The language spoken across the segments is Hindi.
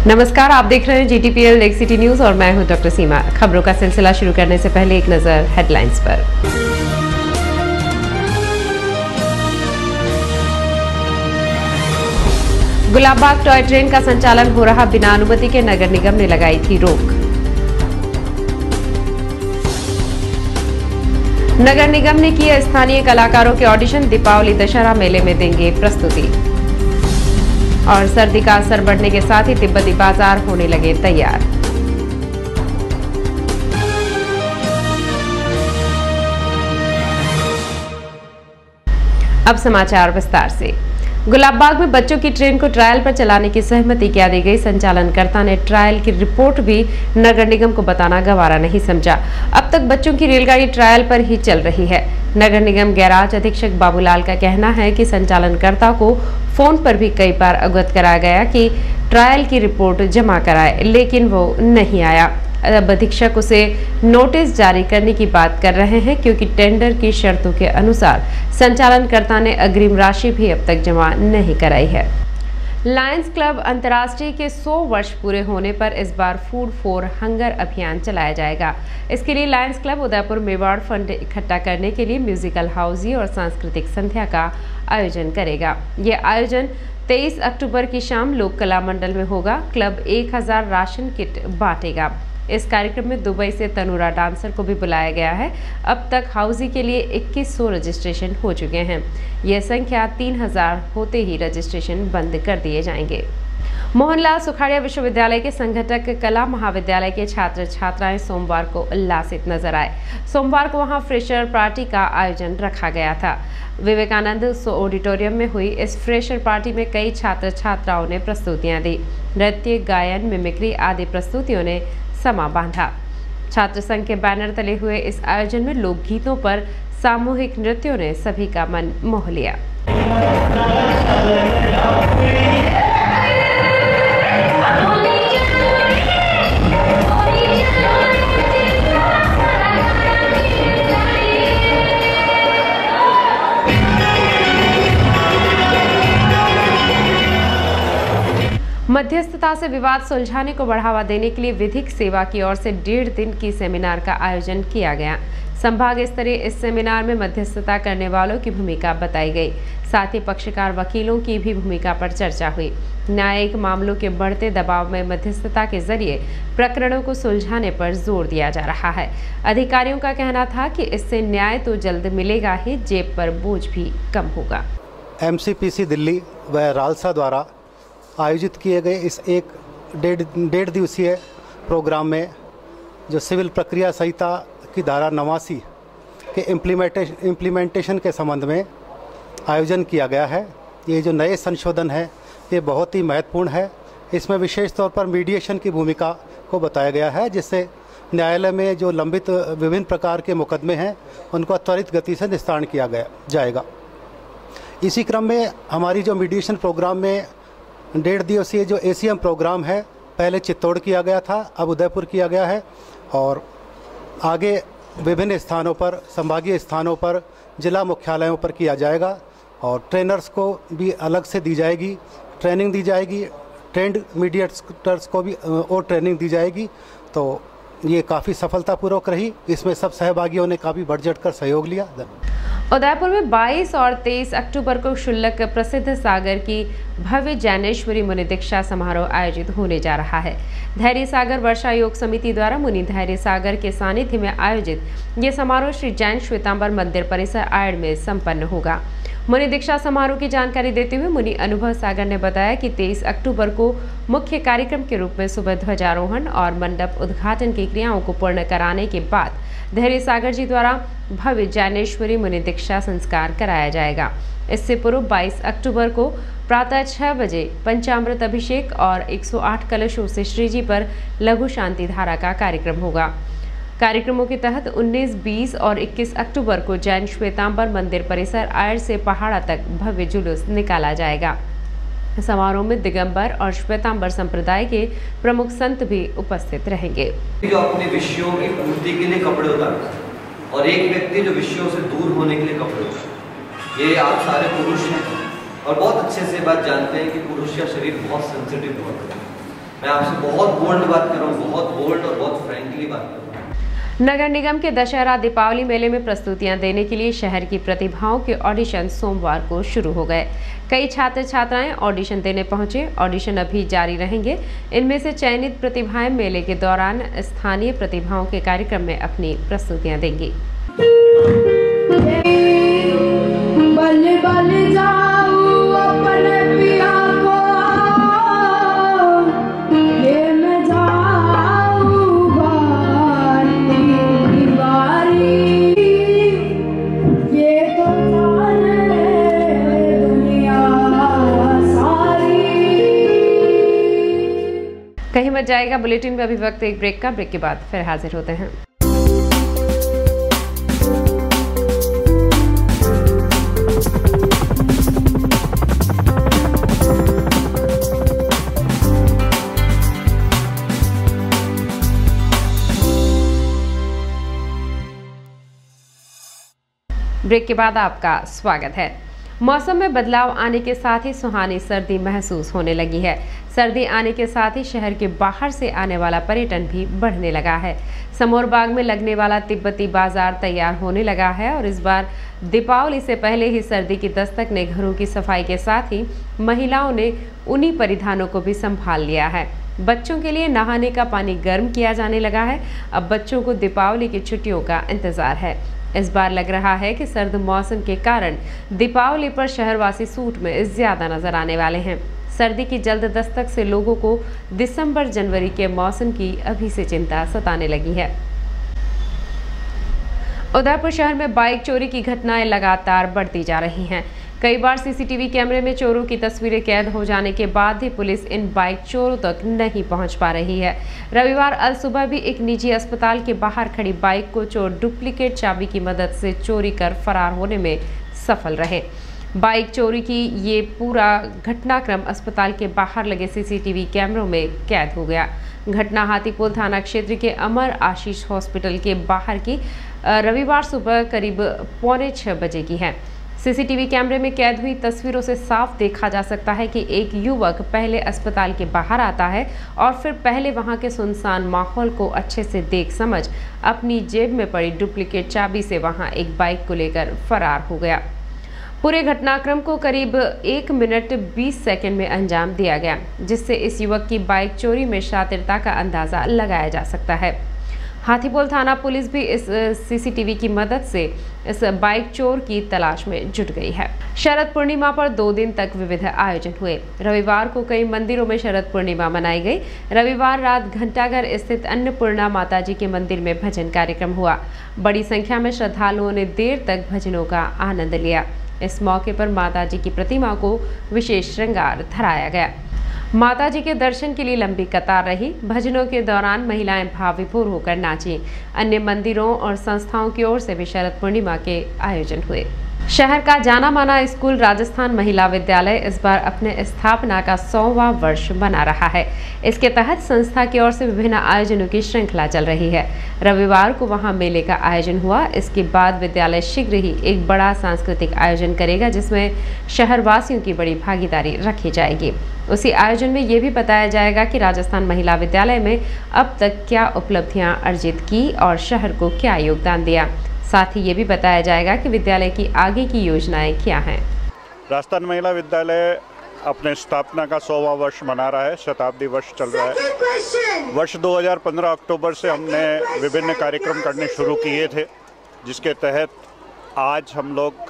नमस्कार, आप देख रहे हैं GTPL लेक सिटी न्यूज और मैं हूं डॉक्टर सीमा। खबरों का सिलसिला शुरू करने से पहले एक नजर हेडलाइंस पर। गुलाबबाग टॉय ट्रेन का संचालन हो रहा बिना अनुमति के, नगर निगम ने लगाई थी रोक। नगर निगम ने किए स्थानीय कलाकारों के ऑडिशन, दीपावली दशहरा मेले में देंगे प्रस्तुति। और सर्दी का असर बढ़ने के साथ ही तिब्बती बाजार होने लगे तैयार। अब समाचार विस्तार से। गुलाबबाग में बच्चों की ट्रेन को ट्रायल पर चलाने की सहमति क्या दी गई। संचालनकर्ता ने ट्रायल की रिपोर्ट भी नगर निगम को बताना गवारा नहीं समझा। अब तक बच्चों की रेलगाड़ी ट्रायल पर ही चल रही है। नगर निगम गैराज अधीक्षक बाबूलाल का कहना है कि संचालनकर्ता को फोन पर भी कई बार अवगत कराया गया कि ट्रायल की रिपोर्ट जमा कराए, लेकिन वो नहीं आया। अब अधीक्षक उसे नोटिस जारी करने की बात कर रहे हैं, क्योंकि टेंडर की शर्तों के अनुसार संचालनकर्ता ने अग्रिम राशि भी अब तक जमा नहीं कराई है। लायंस क्लब अंतर्राष्ट्रीय के 100 वर्ष पूरे होने पर इस बार फूड फॉर हंगर अभियान चलाया जाएगा। इसके लिए Lions club Udaipur Mewar fund इकट्ठा करने के लिए म्यूजिकल हाउसी और सांस्कृतिक संध्या का आयोजन करेगा। ये आयोजन 23 अक्टूबर की शाम लोक कला मंडल में होगा। क्लब 1000 राशन किट बांटेगा। इस कार्यक्रम में दुबई से तनुरा डांसर को भी बुलाया गया है। अब तक हाउसी के लिए 2100 रजिस्ट्रेशन हो चुके हैं। यह संख्या 3000 होते ही रजिस्ट्रेशन बंद कर दिए जाएंगे। मोहनलाल सुखाड़िया विश्वविद्यालय के संघटक कला महाविद्यालय के छात्र छात्राएं सोमवार को उल्लासित नजर आए। सोमवार को वहां फ्रेशर पार्टी का आयोजन रखा गया था। विवेकानंद ऑडिटोरियम में हुई इस फ्रेशर पार्टी में कई छात्र छात्राओं ने प्रस्तुतियां दी। नृत्य, गायन, मिमिक्री आदि प्रस्तुतियों ने समा बांधा। छात्र संघ के बैनर तले हुए इस आयोजन में लोकगीतों पर सामूहिक नृत्यों ने सभी का मन मोह लिया। मध्यस्थता से विवाद सुलझाने को बढ़ावा देने के लिए विधिक सेवा की ओर से 1.5 दिन की सेमिनार का आयोजन किया गया। संभाग स्तरीय इस सेमिनार में मध्यस्थता करने वालों की भूमिका बताई गई। साथ ही पक्षकार वकीलों की भी भूमिका पर चर्चा हुई। न्यायिक मामलों के बढ़ते दबाव में मध्यस्थता के जरिए प्रकरणों को सुलझाने पर जोर दिया जा रहा है। अधिकारियों का कहना था कि इससे न्याय तो जल्द मिलेगा ही, जेब पर बोझ भी कम होगा। MCPC दिल्ली व रालसा द्वारा आयोजित किए गए इस एक डेढ़ दिवसीय प्रोग्राम में जो सिविल प्रक्रिया संहिता की धारा 89 के इम्प्लीमेंटेशन के संबंध में आयोजन किया गया है। ये जो नए संशोधन है ये बहुत ही महत्वपूर्ण है। इसमें विशेष तौर पर मीडिएशन की भूमिका को बताया गया है, जिससे न्यायालय में जो लंबित विभिन्न प्रकार के मुकदमे हैं उनको त्वरित गति से निस्तारण किया जाएगा। इसी क्रम में हमारी जो मीडिएशन प्रोग्राम में 1.5 दिवसीय जो ACM प्रोग्राम है, पहले चित्तौड़ किया गया था, अब उदयपुर किया गया है और आगे विभिन्न स्थानों पर, संभागीय स्थानों पर, जिला मुख्यालयों पर किया जाएगा। और ट्रेनर्स को भी अलग से दी जाएगी, ट्रेनिंग दी जाएगी, ट्रेंड मीडिएटर्स को भी और ट्रेनिंग दी जाएगी। तो ये काफ़ी सफलतापूर्वक रही। इसमें सब सहभागियों ने काफ़ी बढ़ चढ़ कर सहयोग लिया। उदयपुर में 22 और 23 अक्टूबर को क्षुल्लक प्रसिद्ध सागर की भव्य जैनेश्वरी मुनि दीक्षा समारोह आयोजित होने जा रहा है। धैर्य सागर वर्षा योग समिति द्वारा मुनि धैर्य सागर के सानिध्य में आयोजित ये समारोह श्री जैन श्वेतांबर मंदिर परिसर आयड़ में संपन्न होगा। मुनि दीक्षा समारोह की जानकारी देते हुए मुनि अनुभव सागर ने बताया कि 23 अक्टूबर को मुख्य कार्यक्रम के रूप में सुबह ध्वजारोहण और मंडप उद्घाटन की क्रियाओं को पूर्ण कराने के बाद धैर्य सागर जी द्वारा भव्य जैनेश्वरी मुनि दीक्षा संस्कार कराया जाएगा। इससे पूर्व 22 अक्टूबर को प्रातः 6 बजे पंचामृत अभिषेक और 108 कलशों से श्री जी पर लघु शांति धारा का कार्यक्रम होगा। कार्यक्रमों के तहत 19, 20 और 21 अक्टूबर को जैन श्वेतांबर मंदिर परिसर आयड़ से पहाड़ा तक भव्य जुलूस निकाला जाएगा। समारोह में दिगंबर और श्वेतांबर संप्रदाय के प्रमुख संत भी उपस्थित रहेंगे। जो अपने विषयों की पूर्ति के लिए कपड़े उतारता है और एक व्यक्ति जो विषयों से दूर होने के लिए कपड़े उतारता है। ये आप सारे पुरुष हैं और बहुत अच्छे से बात जानते हैं कि पुरुष का शरीर बहुत सेंसिटिव होता है। मैं आपसे बहुत बोल्ड बात कर रहा हूँ, बहुत बोल्ड और बहुत फ्रैंकली बात कर रहा हूँ। नगर निगम के दशहरा दीपावली मेले में प्रस्तुतियां देने के लिए शहर की प्रतिभाओं के ऑडिशन सोमवार को शुरू हो गए। कई छात्र छात्राएं ऑडिशन देने पहुंचे। ऑडिशन अभी जारी रहेंगे। इनमें से चयनित प्रतिभाएं मेले के दौरान स्थानीय प्रतिभाओं के कार्यक्रम में अपनी प्रस्तुतियां देंगी। कहीं मत जाएगा बुलेटिन में अभी वक्त एक ब्रेक का। ब्रेक के बाद फिर हाजिर होते हैं। ब्रेक के बाद आपका स्वागत है। मौसम में बदलाव आने के साथ ही सुहानी सर्दी महसूस होने लगी है। सर्दी आने के साथ ही शहर के बाहर से आने वाला पर्यटन भी बढ़ने लगा है। समोर बाग में लगने वाला तिब्बती बाजार तैयार होने लगा है और इस बार दीपावली से पहले ही सर्दी की दस्तक ने घरों की सफाई के साथ ही महिलाओं ने उन्हीं परिधानों को भी संभाल लिया है। बच्चों के लिए नहाने का पानी गर्म किया जाने लगा है। अब बच्चों को दीपावली की छुट्टियों का इंतजार है। इस बार लग रहा है कि सर्द मौसम के कारण दीपावली पर शहरवासी सूट में ज्यादा नजर आने वाले हैं। सर्दी की जल्द दस्तक से लोगों को दिसंबर जनवरी के मौसम की अभी से चिंता सताने लगी है। उदयपुर शहर में बाइक चोरी की घटनाएं लगातार बढ़ती जा रही हैं। कई बार सीसीटीवी कैमरे में चोरों की तस्वीरें कैद हो जाने के बाद भी पुलिस इन बाइक चोरों तक नहीं पहुंच पा रही है। रविवार अल सुबह भी एक निजी अस्पताल के बाहर खड़ी बाइक को चोर डुप्लीकेट चाबी की मदद से चोरी कर फरार होने में सफल रहे। बाइक चोरी की ये पूरा घटनाक्रम अस्पताल के बाहर लगे सीसीटीवी कैमरों में कैद हो गया। घटना हाथीपुल थाना क्षेत्र के अमर आशीष हॉस्पिटल के बाहर की रविवार सुबह करीब 5:45 बजे की है। सीसीटीवी कैमरे में कैद हुई तस्वीरों से साफ देखा जा सकता है कि एक युवक पहले अस्पताल के बाहर आता है और फिर पहले वहां के सुनसान माहौल को अच्छे से देख समझ अपनी जेब में पड़ी डुप्लीकेट चाबी से वहां एक बाइक को लेकर फरार हो गया। पूरे घटनाक्रम को करीब 1 मिनट 20 सेकंड में अंजाम दिया गया, जिससे इस युवक की बाइक चोरी में शातिरता का अंदाजा लगाया जा सकता है। हाथीपोल थाना पुलिस भी इस सीसीटीवी की मदद से इस बाइक चोर की तलाश में जुट गई है। शरद पूर्णिमा पर 2 दिन तक विविध आयोजन हुए। रविवार को कई मंदिरों में शरद पूर्णिमा मनाई गई। रविवार रात घंटाघर स्थित अन्नपूर्णा माताजी के मंदिर में भजन कार्यक्रम हुआ। बड़ी संख्या में श्रद्धालुओं ने देर तक भजनों का आनंद लिया। इस मौके पर माताजी की प्रतिमा को विशेष श्रृंगार धराया गया। माताजी के दर्शन के लिए लंबी कतार रही। भजनों के दौरान महिलाएं भाव विभोर होकर नाची। अन्य मंदिरों और संस्थाओं की ओर से भी शरद पूर्णिमा के आयोजन हुए। शहर का जाना माना स्कूल राजस्थान महिला विद्यालय इस बार अपने स्थापना का 100वां वर्ष मना रहा है। इसके तहत संस्था की ओर से विभिन्न आयोजनों की श्रृंखला चल रही है। रविवार को वहां मेले का आयोजन हुआ। इसके बाद विद्यालय शीघ्र ही एक बड़ा सांस्कृतिक आयोजन करेगा, जिसमें शहरवासियों की बड़ी भागीदारी रखी जाएगी। उसी आयोजन में ये भी बताया जाएगा कि राजस्थान महिला विद्यालय में अब तक क्या उपलब्धियां अर्जित की और शहर को क्या योगदान दिया। साथ ही ये भी बताया जाएगा कि विद्यालय की आगे की योजनाएं क्या हैं। राजस्थान महिला विद्यालय अपने स्थापना का 100वां वर्ष मना रहा है। शताब्दी वर्ष चल रहा है। वर्ष 2015 अक्टूबर से हमने विभिन्न कार्यक्रम करने शुरू किए थे, जिसके तहत आज हम लोग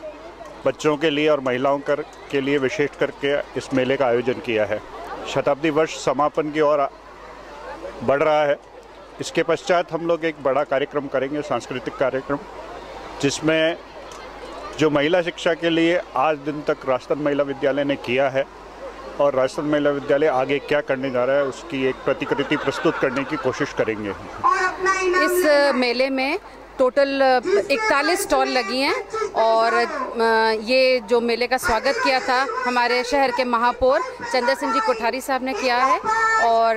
बच्चों के लिए और महिलाओं के लिए विशेष करके इस मेले का आयोजन किया है। शताब्दी वर्ष समापन की ओर बढ़ रहा है। इसके पश्चात हम लोग एक बड़ा कार्यक्रम करेंगे, सांस्कृतिक कार्यक्रम, जिसमें जो महिला शिक्षा के लिए आज दिन तक राजस्थान महिला विद्यालय ने किया है और राजस्थान महिला विद्यालय आगे क्या करने जा रहा है, उसकी एक प्रतिकृति प्रस्तुत करने की कोशिश करेंगे। इस मेले में टोटल 41 स्टॉल लगी हैं और ये जो मेले का स्वागत किया था हमारे शहर के महापौर चंद्र सिंह जी कोठारी साहब ने किया है और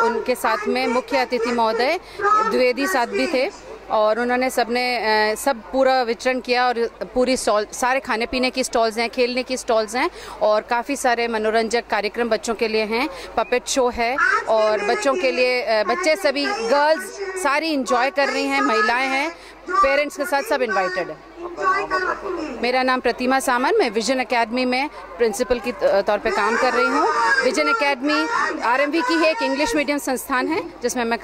उनके साथ में मुख्य अतिथि महोदय द्विवेदी साहब भी थे। और उन्होंने सब पूरा वितरण किया और पूरी स्टॉल, सारे खाने पीने की स्टॉल्स हैं, खेलने की स्टॉल्स हैं और काफ़ी सारे मनोरंजक कार्यक्रम बच्चों के लिए हैं। पपेट शो है और बच्चों के लिए बच्चे सभी गर्ल्स सारी इंजॉय कर रही हैं, महिलाएं हैं, पेरेंट्स के साथ सब इनवाइटेड है। मेरा नाम प्रतिमा सामन, मैं विजन एकेडमी में प्रिंसिपल की तौर पे काम कर रही हूँ। विजन एकेडमी आरएमवी की है, एक इंग्लिश मीडियम संस्थान है जिसमें मैं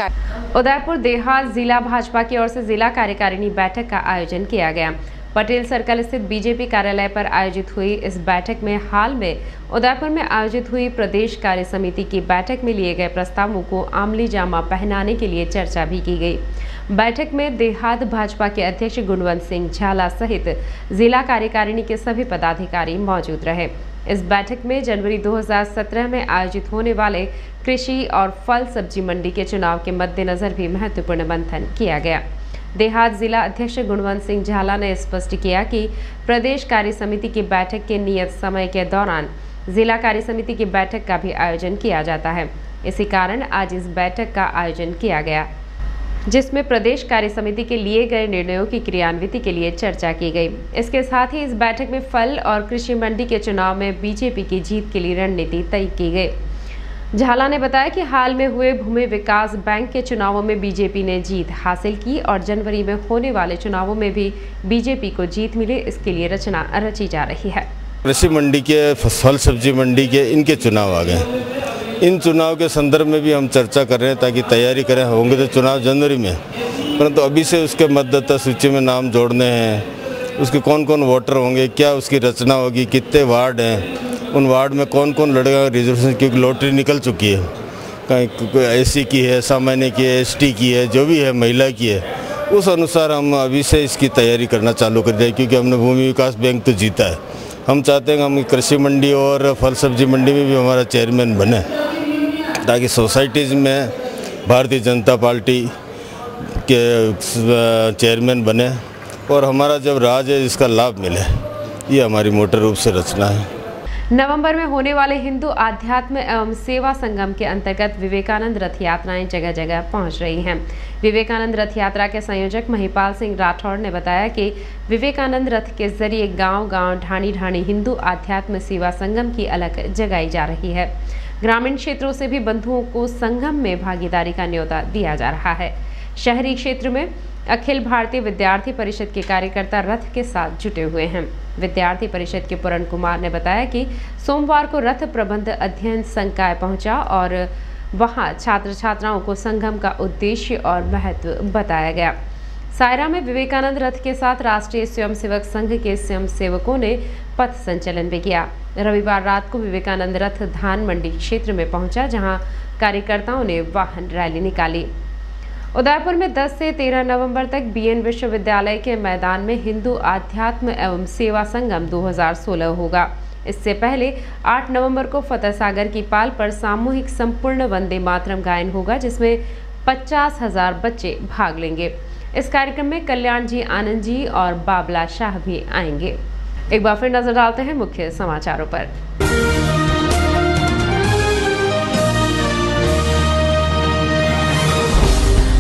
उदयपुर देहात जिला भाजपा की ओर से जिला कार्यकारिणी बैठक का आयोजन किया गया। पटेल सर्कल स्थित बीजेपी कार्यालय पर आयोजित हुई इस बैठक में हाल में उदयपुर में आयोजित हुई प्रदेश कार्य समिति की बैठक में लिए गए प्रस्तावों को अमली जामा पहनाने के लिए चर्चा भी की गई। बैठक में देहात भाजपा के अध्यक्ष गुणवंत सिंह झाला सहित जिला कार्यकारिणी के सभी पदाधिकारी मौजूद रहे। इस बैठक में जनवरी 2017 में आयोजित होने वाले कृषि और फल सब्जी मंडी के चुनाव के मद्देनजर भी महत्वपूर्ण मंथन किया गया। देहात जिला अध्यक्ष गुणवंत सिंह झाला ने स्पष्ट किया कि प्रदेश कार्य समिति की बैठक के नियत समय के दौरान जिला कार्य समिति की बैठक का भी आयोजन किया जाता है। इसी कारण आज इस बैठक का आयोजन किया गया, जिसमें प्रदेश कार्य समिति के लिए गए निर्णयों की क्रियान्विति के लिए चर्चा की गई। इसके साथ ही इस बैठक में फल और कृषि मंडी के चुनाव में बीजेपी की जीत के लिए रणनीति तय की गई। झाला ने बताया कि हाल में हुए भूमि विकास बैंक के चुनावों में बीजेपी ने जीत हासिल की और जनवरी में होने वाले चुनावों में भी बीजेपी को जीत मिले, इसके लिए रचना रची जा रही है। कृषि मंडी के, फल सब्जी मंडी के, इनके चुनाव आ गए। इन चुनाव के संदर्भ में भी हम चर्चा कर रहे हैं ताकि तैयारी करें। होंगे तो चुनाव जनवरी में, परंतु अभी से उसके मतदाता सूची में नाम जोड़ने हैं, उसके कौन कौन वोटर होंगे, क्या उसकी रचना होगी, कितने वार्ड हैं, उन वार्ड में कौन कौन लड़ेगा रिजर्वेशन, क्योंकि लॉटरी निकल चुकी है, कहीं एससी की है, सामान्य की है, एसटी की है, जो भी है, महिला की है, उस अनुसार हम अभी से इसकी तैयारी करना चालू कर दिया। क्योंकि हमने भूमि विकास बैंक तो जीता है, हम चाहते हैं कि हम कृषि मंडी और फल सब्जी मंडी में भी हमारा चेयरमैन बने, ताकि सोसाइटीज़ में भारतीय जनता पार्टी के चेयरमैन बने और हमारा जब राज है इसका लाभ मिले। ये हमारी मोटे रूप से रचना है। नवंबर में होने वाले हिंदू आध्यात्म एवं सेवा संगम के अंतर्गत विवेकानंद रथ यात्राएं जगह जगह पहुंच रही हैं। विवेकानंद रथ यात्रा के संयोजक महिपाल सिंह राठौड़ ने बताया कि विवेकानंद रथ के जरिए गांव-गांव, ढाणी-ढाणी हिंदू आध्यात्म सेवा संगम की अलख जगाई जा रही है। ग्रामीण क्षेत्रों से भी बंधुओं को संगम में भागीदारी का न्योता दिया जा रहा है। शहरी क्षेत्र में अखिल भारतीय विद्यार्थी परिषद के कार्यकर्ता रथ के साथ जुटे हुए हैं। विद्यार्थी परिषद के पूरण कुमार ने बताया कि सोमवार को रथ प्रबंध अध्ययन संकाय पहुंचा और वहां छात्र छात्राओं को संगम का उद्देश्य और महत्व बताया गया। सायरा में विवेकानंद रथ के साथ राष्ट्रीय स्वयंसेवक संघ के स्वयंसेवकों ने पथ संचलन भी किया। रविवार रात को विवेकानंद रथ धान मंडी क्षेत्र में पहुंचा, जहां कार्यकर्ताओं ने वाहन रैली निकाली। उदयपुर में 10 से 13 नवंबर तक बीएन विश्वविद्यालय के मैदान में हिंदू आध्यात्म एवं सेवा संगम 2016 होगा। इससे पहले 8 नवंबर को फतेह सागर की पाल पर सामूहिक संपूर्ण वंदे मातरम गायन होगा, जिसमें 50,000 बच्चे भाग लेंगे। इस कार्यक्रम में कल्याण जी आनंद जी और बाबला शाह भी आएंगे। एक बार फिर नजर डालते हैं मुख्य समाचारों पर।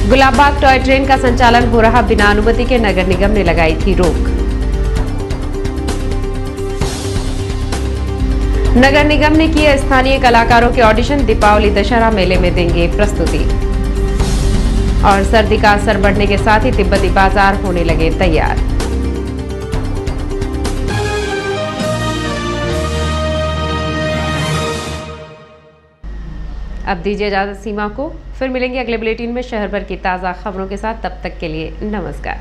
गुलाबबाग टॉय ट्रेन का संचालन हो रहा बिना अनुमति के, नगर निगम ने लगाई थी रोक। नगर निगम ने किए स्थानीय कलाकारों के ऑडिशन, दीपावली दशहरा मेले में देंगे प्रस्तुति। और सर्दी का असर बढ़ने के साथ ही तिब्बती बाजार होने लगे तैयार। अब दीजिए इजाजत सीमा को, फिर मिलेंगे अगले बुलेटिन में शहर भर की ताज़ा खबरों के साथ। तब तक के लिए नमस्कार।